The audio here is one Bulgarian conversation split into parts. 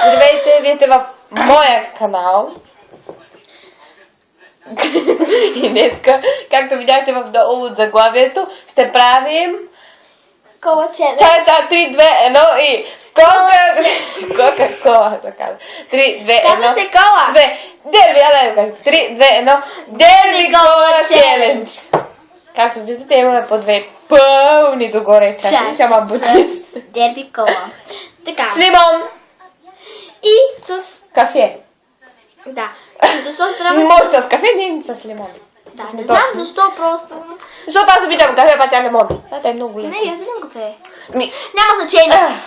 Здравейте, вие сте в моя канал. И днеска, както видяхте в долу от заглавието, ще правим Кола челендж. Ча, 3, 2, 1 и Кока-кола, така. 3, 2, 1. Казва се кола. 2. Дерби, 3, 2, 1. Дерби кола челендж. Както виждате, имаме по две пълни догоре чаши. Ще ма бутиш. Дерби кола. Така. С лимон. И с... Кафе. Да. Защо трябва... Може с кафе, не с лимон. Да, не знам защо просто... Защото аз обичам кафе, па тя лимон. Това е много лесно. Не, аз обичам кафе. Няма значение.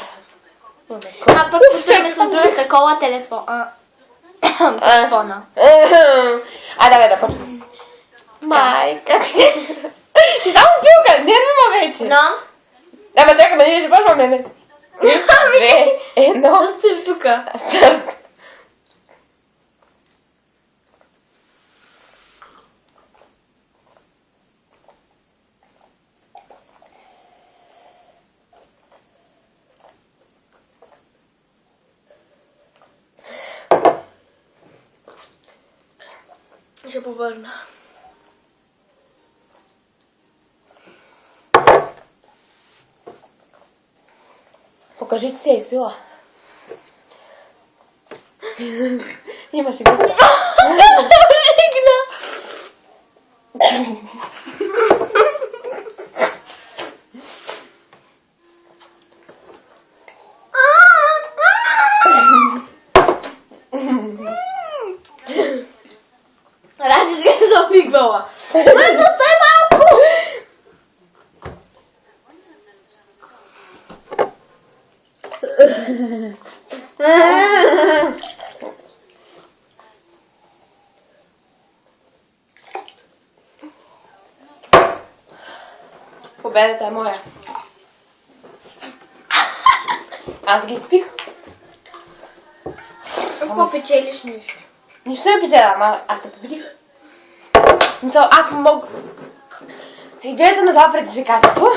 А пък повторяме с другата кола телефона. Давай да почнем. Майка ти. И само пилка, нервима вече. Но? Ама чакай, ние ще почваме. 2, 1. Застъп тука. Старт. Ще повърна. Покажи, че си я изпила. Имаш и друга. Ради сега се заобиквала. Да стай малко! Победата е моя. Аз ги изпих. Какво печелиш нищо? Нищо не печеля, ама аз те победих. Мисъл, аз мога... Идеята на това предизвикателство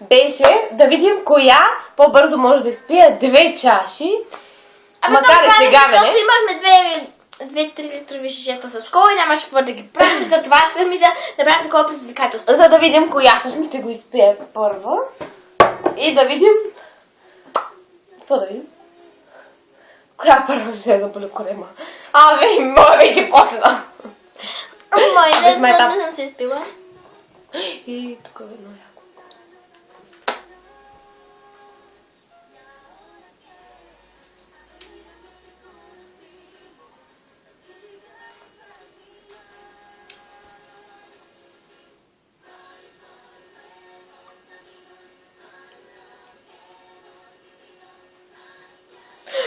беше да видим коя по-бързо може да изпие 2 чаши. Макар и сега, защото имахме 2-3 литрови шишета с кола и нямаше какво да ги правим, затова искаме да направим такова предизвикателство. За да видим коя всъщност ще го изпие първо. И да видим... Какво да видим? Коя първо ще е заболи корема? Моя вече почна. Моя не съм се изпила. И тук е едно яко.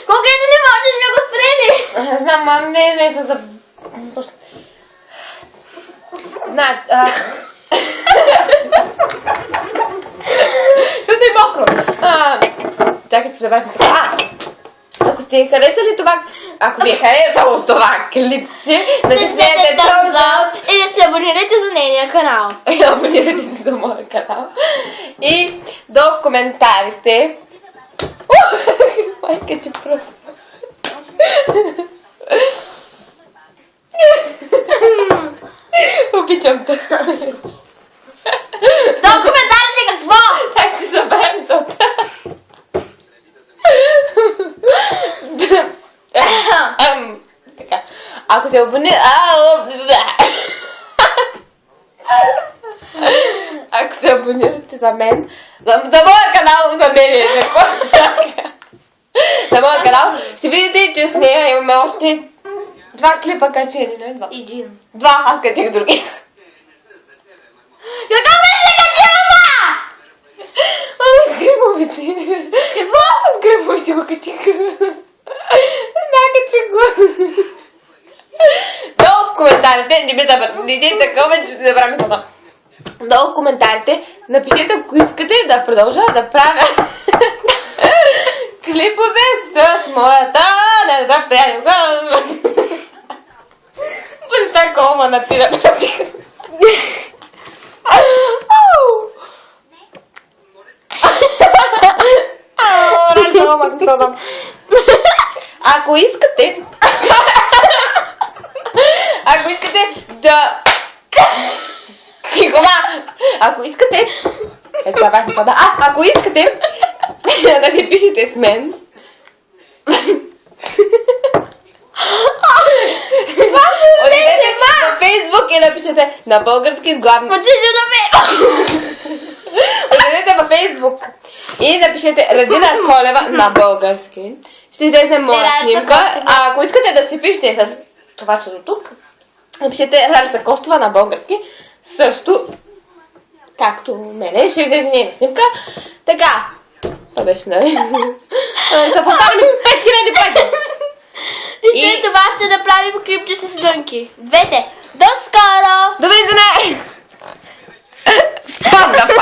Конкретно не може да сме го спрели! Знам, ама не са за... Знаят, Защото е мокро. Чакайте се да правим сега. Ако сте харесали това... Ако ви е харесало това клипче, натиснете thumbs up и да се абонирате за нейния канал. И абонирайте се за моя канал. И долу в коментарите... Майка ти просто... Обичам те. Долу в коментарите какво? Так си съберем сълта. Така. Ако се абонирате... Ако се абонирате за мен... За моя канал, за мен на моя канал, ще видите, че с нея имаме още 2 клипа качени, не? 2. Един. 2, аз качих други. Какво беше качила? С грибовите. С какво? С грибовите го качих. Да, качих го. Долу в коментарите, не ми забравяйте такова, че ще забравим това. Долу в коментарите, напишете, ако искате да продължа да правя клипове с моята недобра приятелка. Такова напида. Содом. Ако искате да... Тихома! Ако искате... това важно това да... Ако искате да се пишете с мен... Отидете на Фейсбук и напишете на български с главни... Отидете във Фейсбук и напишете Радина Колева на български. Ще излезе моя снимка. А ако искате да си пишете с това, че до тук, напишете Ралица Костова на български. Също, както мене, ще излезе нейна снимка. Така. Това беше, нали? Са поставени 5000 пъти. И след това ще направим клипче с дънки. Двете. До скоро! Довиждане! Пам да